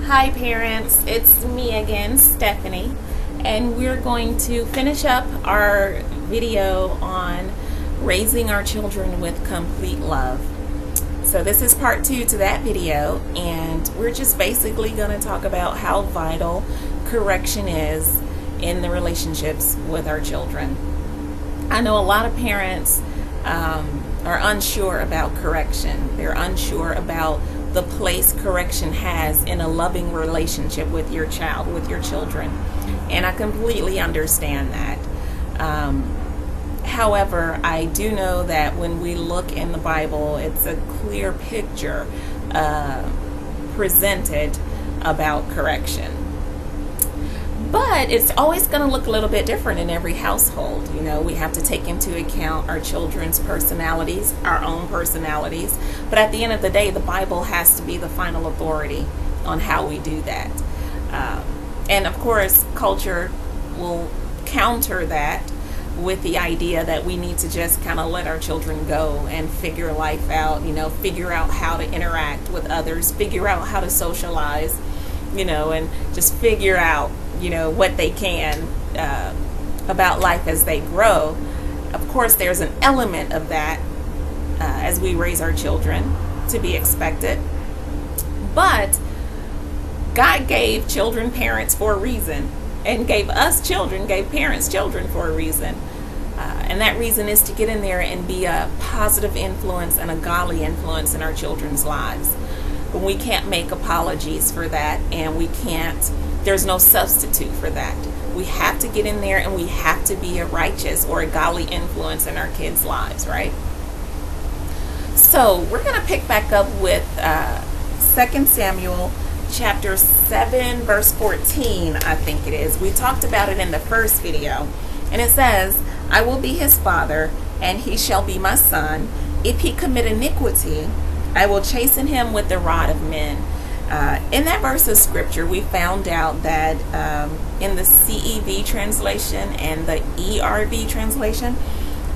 Hi parents, it's me again, Stephanie, and we're going to finish up our video on raising our children with complete love. So this is part 2 to that video, and we're just basically going to talk about how vital correction is in the relationships with our children. I know a lot of parents are unsure about correction. They're unsure about the place correction has in a loving relationship with your child, with your children. And I completely understand that. However, I do know that when we look in the Bible, it's a clear picture presented about correction. But it's always going to look a little bit different in every household. You know, we have to take into account our children's personalities, our own personalities. But at the end of the day, the Bible has to be the final authority on how we do that. And of course, culture will counter that with the idea that we need to just kind of let our children go and figure life out, figure out how to interact with others, figure out how to socialize, and just figure out what they can about life as they grow. Of course, there's an element of that as we raise our children to be expected. But God gave children parents for a reason, and gave parents children for a reason. And that reason is to get in there and be a positive influence and a godly influence in our children's lives. But we can't make apologies for that, and there's no substitute for that. We have to get in there and we have to be a righteous or a godly influence in our kids' lives, right? So we're going to pick back up with 2 Samuel chapter 7, verse 14, I think it is. We talked about it in the first video. And it says, "I will be his father, and he shall be my son. If he commit iniquity, I will chasten him with the rod of men." In that verse of scripture, we found out that in the CEV translation and the ERV translation,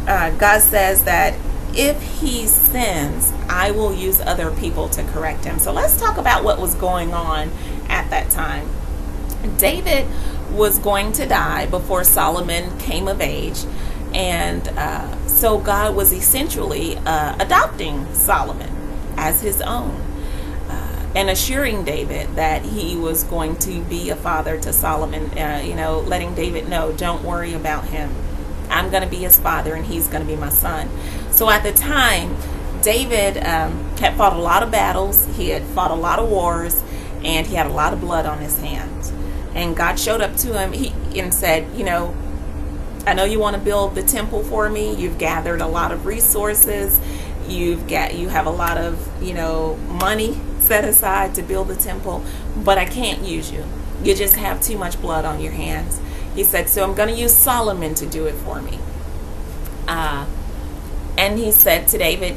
God says that if he sins, I will use other people to correct him. So let's talk about what was going on at that time. David was going to die before Solomon came of age. And so God was essentially adopting Solomon as his own. And assuring David that he was going to be a father to Solomon, letting David know, don't worry about him. I'm going to be his father and he's going to be my son. So at the time, David had fought a lot of battles. He had fought a lot of wars, and he had a lot of blood on his hands. And God showed up to him and said, I know you want to build the temple for me. You've gathered a lot of resources. You have a lot of, money set aside to build the temple, but I can't use you. You just have too much blood on your hands. He said, so I'm going to use Solomon to do it for me. And he said to David,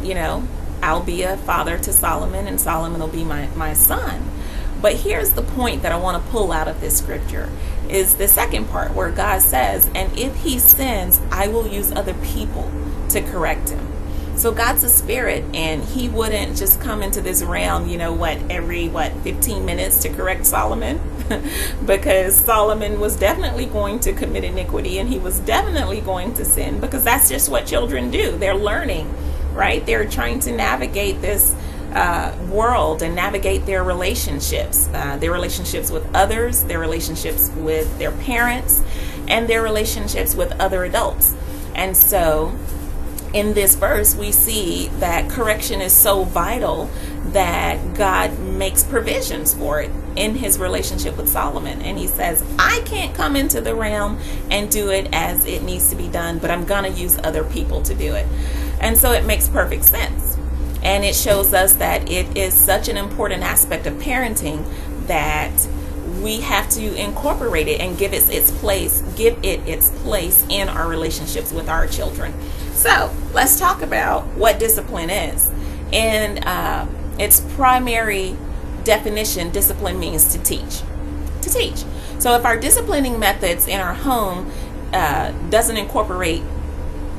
I'll be a father to Solomon, and Solomon will be my son. But here's the point that I want to pull out of this scripture, is the second part where God says, and if he sins, I will use other people to correct him. So God's a spirit, and he wouldn't just come into this realm, every 15 minutes to correct Solomon, because Solomon was definitely going to commit iniquity, and he was definitely going to sin, because that's just what children do. They're learning, right? They're trying to navigate this world and navigate their relationships with others, their relationships with their parents, and their relationships with other adults. And so in this verse, we see that correction is so vital that God makes provisions for it in his relationship with Solomon. And he says, I can't come into the realm and do it as it needs to be done, but I'm going to use other people to do it. And so it makes perfect sense. And it shows us that it is such an important aspect of parenting that we have to incorporate it and give it its place in our relationships with our children. So let's talk about what discipline is. In its primary definition, discipline means to teach. So if our disciplining methods in our home doesn't incorporate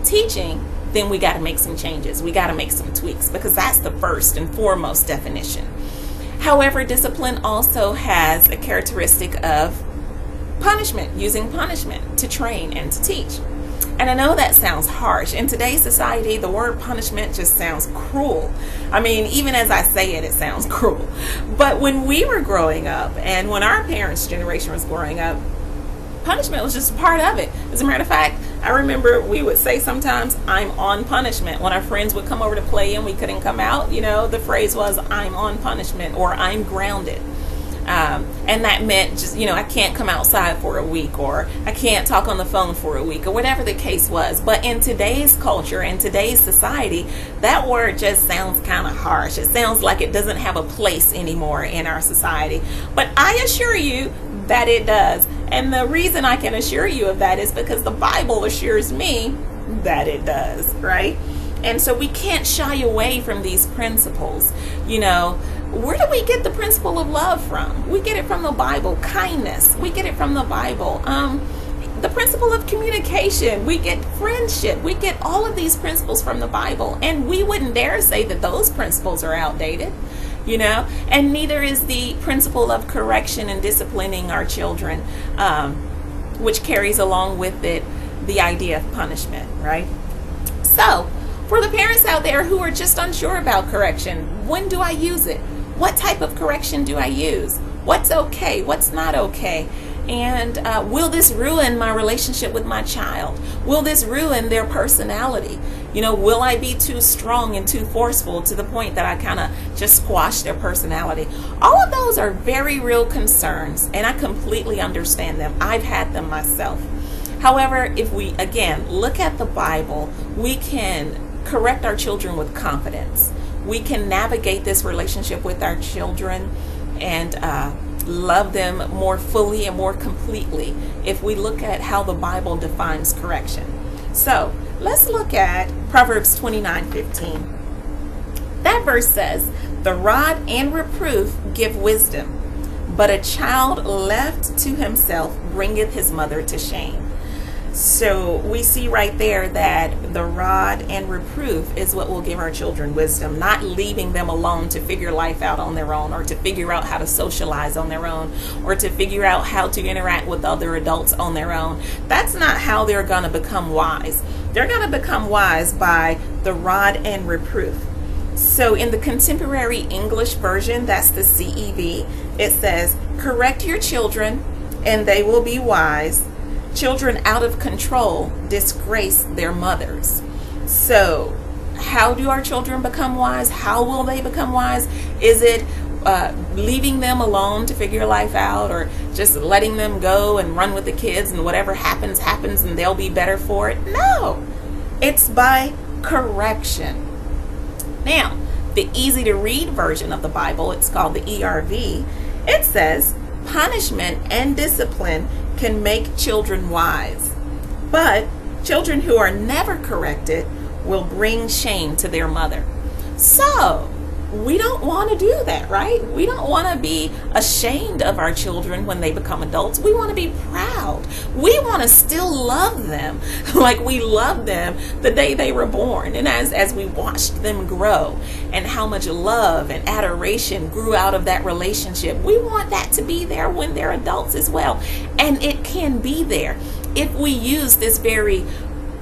teaching, then we got to make some changes. We got to make some tweaks, because that's the first and foremost definition. However, discipline also has a characteristic of punishment, using punishment to train and to teach. And I know that sounds harsh. In today's society, the word punishment just sounds cruel. I mean, even as I say it, it sounds cruel. But when we were growing up, and when our parents' generation was growing up, punishment was just a part of it. As a matter of fact, I remember we would say sometimes, I'm on punishment. When our friends would come over to play and we couldn't come out, the phrase was, I'm on punishment, or I'm grounded. And that meant just, I can't come outside for a week, or I can't talk on the phone for a week, or whatever the case was. But in today's culture, in today's society, that word just sounds kind of harsh. It sounds like it doesn't have a place anymore in our society. But I assure you that it does. And the reason I can assure you of that is because the Bible assures me that it does, right? And so we can't shy away from these principles. Where do we get the principle of love from? We get it from the Bible. Kindness, we get it from the Bible. The principle of communication, we get friendship. We get all of these principles from the Bible. And we wouldn't dare say that those principles are outdated, and neither is the principle of correction and disciplining our children, which carries along with it the idea of punishment, right? So, for the parents out there who are just unsure about correction, when do I use it? What type of correction do I use? What's okay? What's not okay? And will this ruin my relationship with my child? Will this ruin their personality? Will I be too strong and too forceful to the point that I kind of just squash their personality? All of those are very real concerns, and I completely understand them. I've had them myself. However, if we, again, look at the Bible, we can correct our children with confidence. We can navigate this relationship with our children and love them more fully and more completely if we look at how the Bible defines correction. So let's look at Proverbs 29:15. That verse says, "The rod and reproof give wisdom, but a child left to himself bringeth his mother to shame." So we see right there that the rod and reproof is what will give our children wisdom, not leaving them alone to figure life out on their own, or to figure out how to socialize on their own, or to figure out how to interact with other adults on their own. That's not how they're going to become wise. They're going to become wise by the rod and reproof. So in the contemporary English version, that's the CEV, it says, "Correct your children and they will be wise. Children out of control disgrace their mothers." So how do our children become wise? How will they become wise? Is it leaving them alone to figure life out, or just letting them go and run with the kids and whatever happens and they'll be better for it? No, it's by correction. Now, the easy to read version of the Bible, it's called the ERV, it says, "Punishment and discipline can make children wise, but children who are never corrected will bring shame to their mother." So we don't want to do that, right? We don't want to be ashamed of our children when they become adults. We want to be proud. We want to still love them like we loved them the day they were born, and as we watched them grow, and how much love and adoration grew out of that relationship. We want that to be there when they're adults as well. And it can be there if we use this very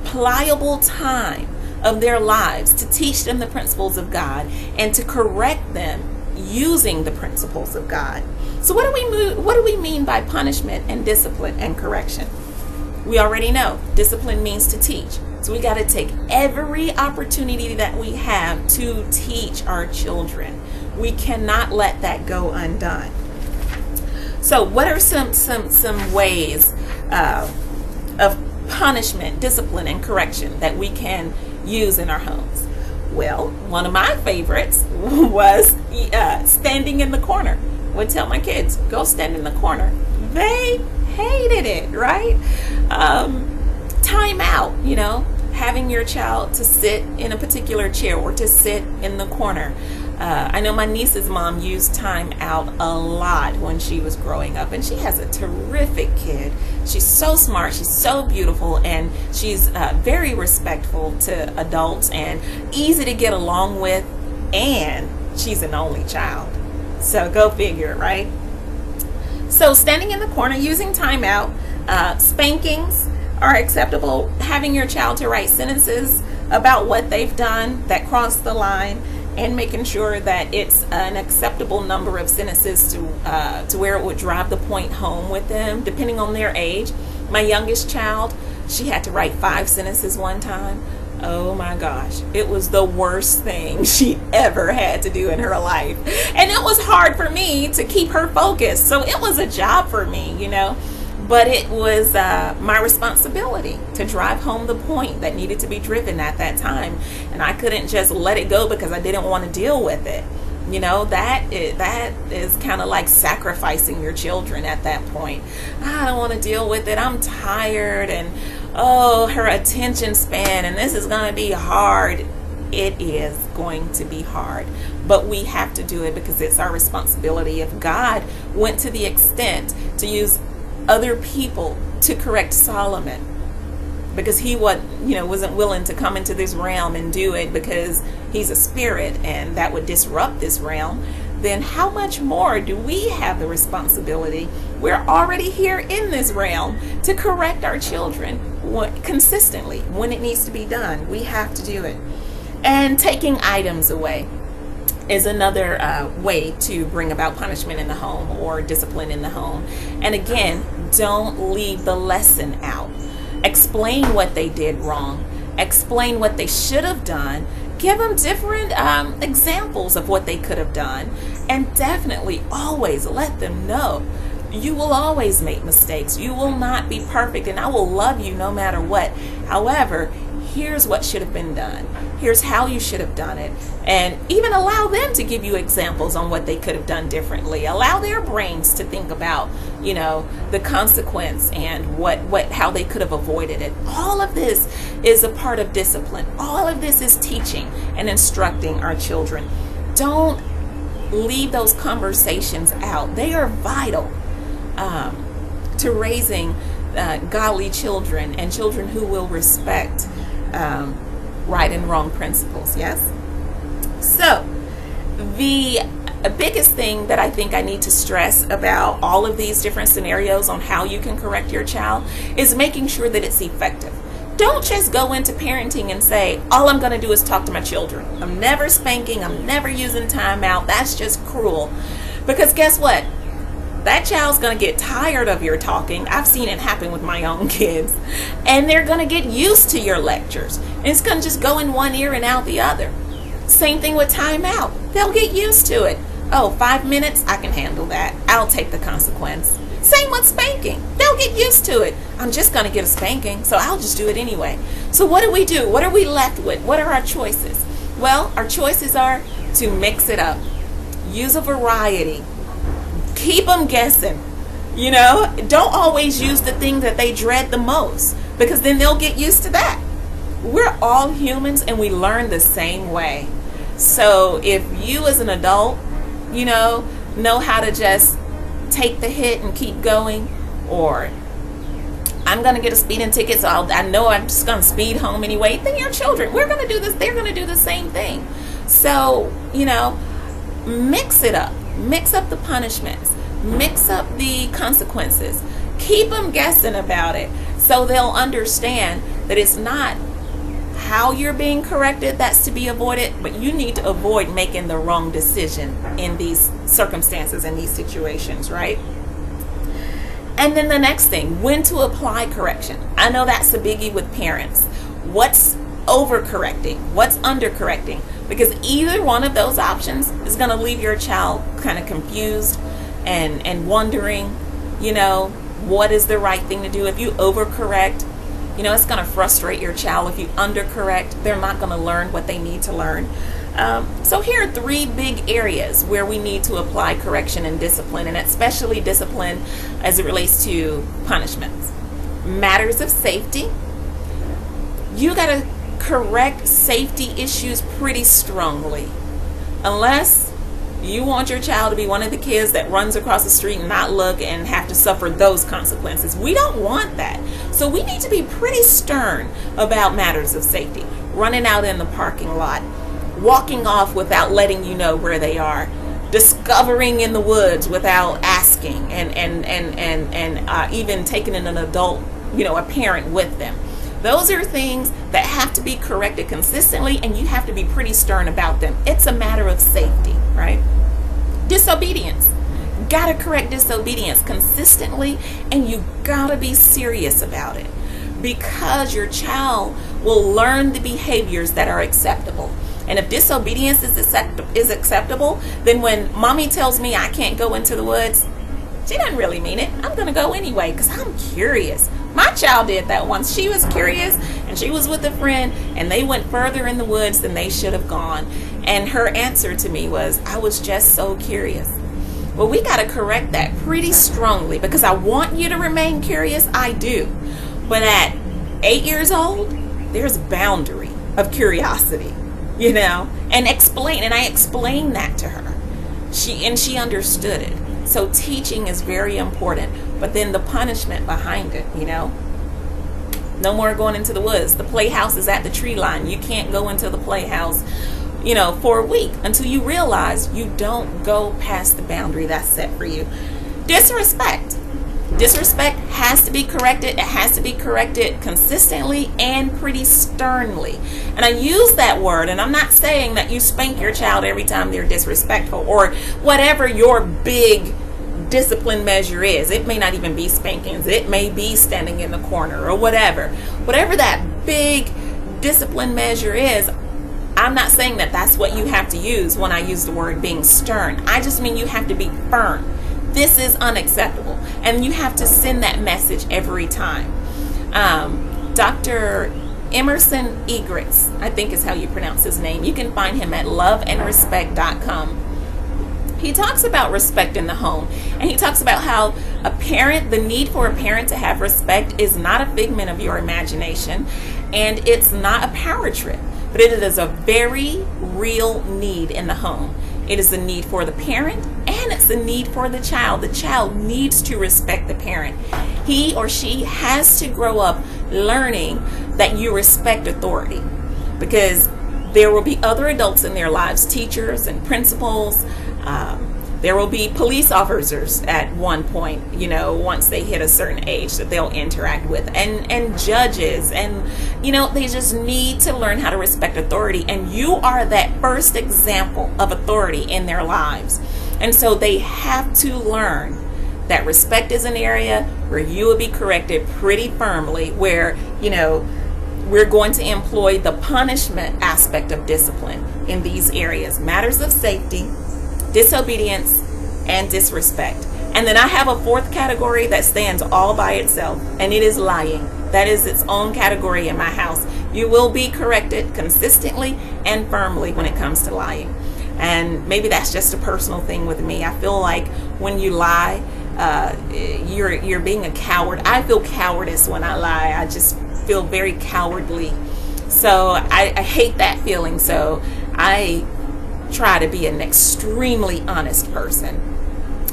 pliable time of their lives to teach them the principles of God and to correct them using the principles of God. So what do we mean by punishment and discipline and correction? We already know discipline means to teach. So we got to take every opportunity that we have to teach our children. We cannot let that go undone. So what are some ways of punishment, discipline, and correction that we can use in our homes? Well, one of my favorites was standing in the corner. I would tell my kids, go stand in the corner. They hated it, right? Time out, having your child to sit in a particular chair or to sit in the corner. I know my niece's mom used time out a lot when she was growing up, and she has a terrific kid. She's so smart, she's so beautiful, and she's very respectful to adults and easy to get along with, and she's an only child. So go figure, right? So standing in the corner, using timeout, spankings are acceptable. Having your child to write sentences about what they've done that cross the line, and making sure that it's an acceptable number of sentences to where it would drive the point home with them, depending on their age. My youngest child, she had to write 5 sentences one time. Oh my gosh, it was the worst thing she ever had to do in her life. And it was hard for me to keep her focused. So it was a job for me, but it was my responsibility to drive home the point that needed to be driven at that time. And I couldn't just let it go because I didn't want to deal with it. That is kind of like sacrificing your children at that point. I don't want to deal with it. I'm tired, and her attention span, and this is going to be hard. It is going to be hard, but we have to do it because it's our responsibility. If God went to the extent to use other people to correct Solomon because he wasn't willing to come into this realm and do it because he's a spirit and that would disrupt this realm, then how much more do we have the responsibility? We're already here in this realm to correct our children consistently when it needs to be done. We have to do it. And taking items away is another way to bring about punishment in the home or discipline in the home. And again, don't leave the lesson out. Explain what they did wrong. Explain what they should have done. Give them different examples of what they could have done. And definitely always let them know you will always make mistakes. You will not be perfect, and I will love you no matter what. However, here's what should have been done. Here's how you should have done it. And even allow them to give you examples on what they could have done differently. Allow their brains to think about, the consequence and how they could have avoided it. All of this is a part of discipline. All of this is teaching and instructing our children. Don't leave those conversations out. They are vital to raising godly children and children who will respect right and wrong principles. Yes? So, the biggest thing that I think I need to stress about all of these different scenarios on how you can correct your child is making sure that it's effective. Don't just go into parenting and say, all I'm going to do is talk to my children. I'm never spanking. I'm never using timeout. That's just cruel. Because guess what? That child's going to get tired of your talking. I've seen it happen with my own kids. And they're going to get used to your lectures. And it's going to just go in one ear and out the other. Same thing with timeout. They'll get used to it. 5 minutes, I can handle that. I'll take the consequence. Same with spanking. They'll get used to it. I'm just going to get a spanking, so I'll just do it anyway. So what do we do? What are we left with? What are our choices? Well, our choices are to mix it up. Use a variety. Keep them guessing. Don't always use the thing that they dread the most, because then they'll get used to that. We're all humans and we learn the same way. So if you as an adult, know how to just take the hit and keep going, or I'm going to get a speeding ticket, so I know I'm just going to speed home anyway, then your children, we're going to do this, they're going to do the same thing. So, mix it up. Mix up the punishments. Mix up the consequences. Keep them guessing about it so they'll understand that it's not how you're being corrected that's to be avoided, but you need to avoid making the wrong decision in these circumstances, in these situations, right? And then the next thing, when to apply correction. I know that's a biggie with parents. What's overcorrecting? What's undercorrecting? Because either one of those options is going to leave your child kind of confused and wondering, what is the right thing to do. If you overcorrect, it's going to frustrate your child. If you undercorrect, they're not going to learn what they need to learn. So here are 3 big areas where we need to apply correction and discipline, and especially discipline as it relates to punishments. Matters of safety. You got to correct safety issues pretty strongly. Unless you want your child to be one of the kids that runs across the street and not look and have to suffer those consequences. We don't want that. So we need to be pretty stern about matters of safety. Running out in the parking lot, walking off without letting you know where they are, discovering in the woods without asking, and even taking in an adult, a parent with them. Those are things that have to be corrected consistently, and you have to be pretty stern about them. It's a matter of safety, right? Disobedience. Gotta correct disobedience consistently, and you gotta be serious about it, because your child will learn the behaviors that are acceptable. And if disobedience is acceptable, then when mommy tells me I can't go into the woods, she doesn't really mean it. I'm going to go anyway because I'm curious. My child did that once. She was curious, and she was with a friend, and they went further in the woods than they should have gone. And her answer to me was, I was just so curious. Well, we got to correct that pretty strongly, because I want you to remain curious. I do. But at 8 years old, there's a boundary of curiosity, and I explained that to her. She understood it. So teaching is very important, but then the punishment behind it, no more going into the woods. The playhouse is at the tree line. You can't go into the playhouse, for a week until you realize you don't go past the boundary that's set for you. Disrespect has to be corrected. It has to be corrected consistently and pretty sternly. And I use that word, and I'm not saying that you spank your child every time they're disrespectful, or whatever your big discipline measure is. It may not even be spankings. It may be standing in the corner or whatever. Whatever that big discipline measure is, I'm not saying that that's what you have to use when I use the word being stern. I just mean you have to be firm. This is unacceptable. And you have to send that message every time. Dr. Emerson Egrets, I think is how you pronounce his name. You can find him at loveandrespect.com. He talks about respect in the home. And he talks about how the need for a parent to have respect is not a figment of your imagination. And it's not a power trip. But it is a very real need in the home. It is a need for the parent, and it's a need for the child. The child needs to respect the parent. He or she has to grow up learning that you respect authority, because there will be other adults in their lives, teachers and principals. There will be police officers at one point, once they hit a certain age that they'll interact with, and judges, and, they just need to learn how to respect authority. And you are that first example of authority in their lives. And so they have to learn that respect is an area where you will be corrected pretty firmly, where, we're going to employ the punishment aspect of discipline in these areas: matters of safety, disobedience, and disrespect. And then I have a fourth category that stands all by itself, and it is lying. That is its own category in my house. You will be corrected consistently and firmly when it comes to lying. And maybe that's just a personal thing with me. I feel like when you lie, you're being a coward. I feel cowardice when I lie. I just feel very cowardly. So I hate that feeling. So I try to be an extremely honest person,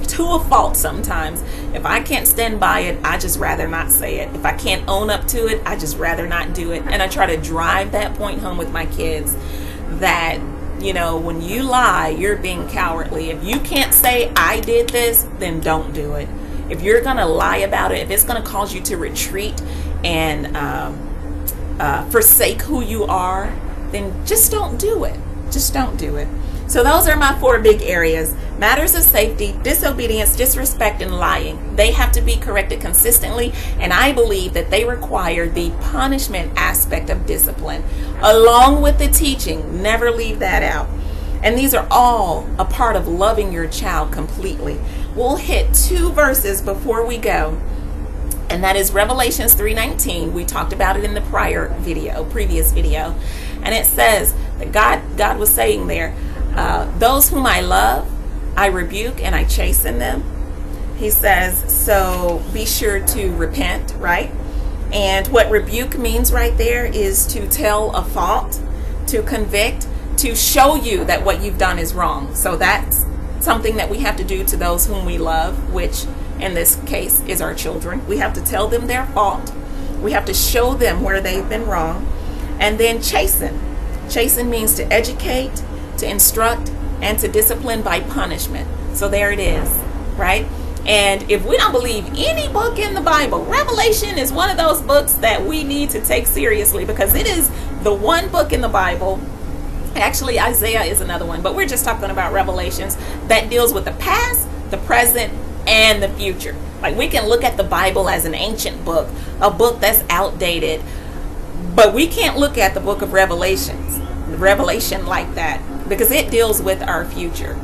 to a fault sometimes. If I can't stand by it, I just rather not say it. If I can't own up to it, I just rather not do it. And I try to drive that point home with my kids, that when you lie, you're being cowardly. If you can't say I did this, then don't do it. If you're gonna lie about it, if it's gonna cause you to retreat and forsake who you are, then just don't do it. Just don't do it. So those are my 4 big areas: matters of safety, disobedience, disrespect, and lying. They have to be corrected consistently, and I believe that they require the punishment aspect of discipline, along with the teaching. Never leave that out. And these are all a part of loving your child completely. We'll hit 2 verses before we go, and that is Revelations 3:19. We talked about it in the previous video, and it says that God was saying there, those whom I love, I rebuke and I chasten them. He says, so be sure to repent, right? And what rebuke means right there is to tell a fault, to convict, to show you that what you've done is wrong. So that's something that we have to do to those whom we love, which in this case is our children. We have to tell them their fault. We have to show them where they've been wrong. And then chasten. Chasten means to educate, to instruct, and to discipline by punishment. So there it is, right? And if we don't believe any book in the Bible, Revelation is one of those books that we need to take seriously, because it is the one book in the Bible. Actually, Isaiah is another one, but we're just talking about Revelations that deals with the past, the present, and the future. Like, we can look at the Bible as an ancient book, a book that's outdated, but we can't look at the book of Revelation like that, because it deals with our future.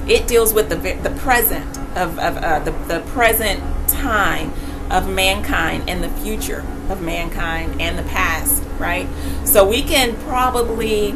It deals with the present of the present time of mankind, and the future of mankind, and the past, right? So we can probably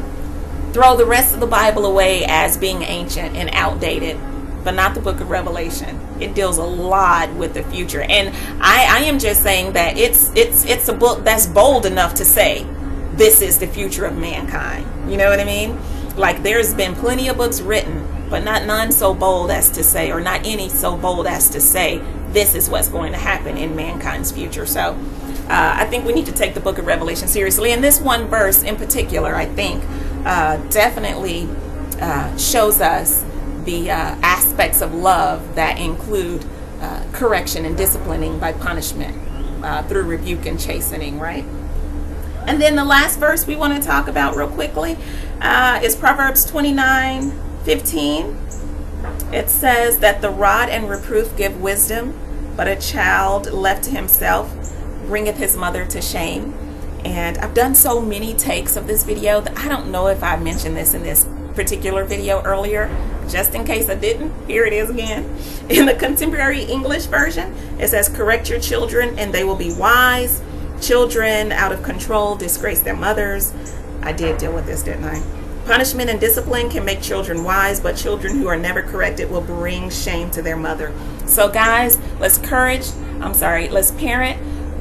throw the rest of the Bible away as being ancient and outdated, but not the book of Revelation. It deals a lot with the future. And I am just saying that it's a book that's bold enough to say this is the future of mankind. You know what I mean? Like, there's been plenty of books written, but not none so bold as to say, or not any so bold as to say this is what's going to happen in mankind's future. So I think we need to take the book of Revelation seriously. And this one verse in particular, I think, definitely shows us the aspects of love that include correction and disciplining by punishment through rebuke and chastening, right? And then the last verse we want to talk about real quickly is Proverbs 29:15. It says that the rod and reproof give wisdom, but a child left to himself bringeth his mother to shame. And I've done so many takes of this video that I don't know if I mentioned this in this particular video earlier. Just in case I didn't, here it is again. In the Contemporary English Version, it says, correct your children and they will be wise. Children out of control disgrace their mothers. I did deal with this, didn't I? Punishment and discipline can make children wise, but children who are never corrected will bring shame to their mother. So guys, let's parent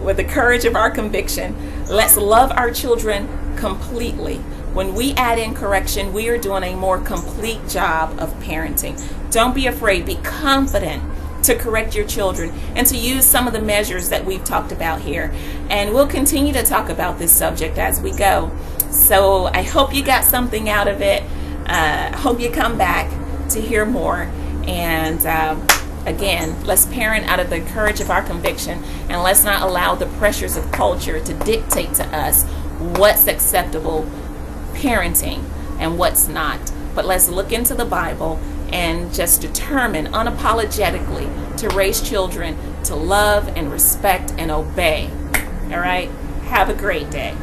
with the courage of our conviction. Let's love our children completely. When we add in correction, we are doing a more complete job of parenting. Don't be afraid. Be confident to correct your children and to use some of the measures that we've talked about here. And we'll continue to talk about this subject as we go. So I hope you got something out of it. I hope you come back to hear more. And again, let's parent out of the courage of our conviction, and let's not allow the pressures of culture to dictate to us what's acceptable parenting and what's not. But let's look into the Bible and just determine unapologetically to raise children to love and respect and obey. All right? Have a great day.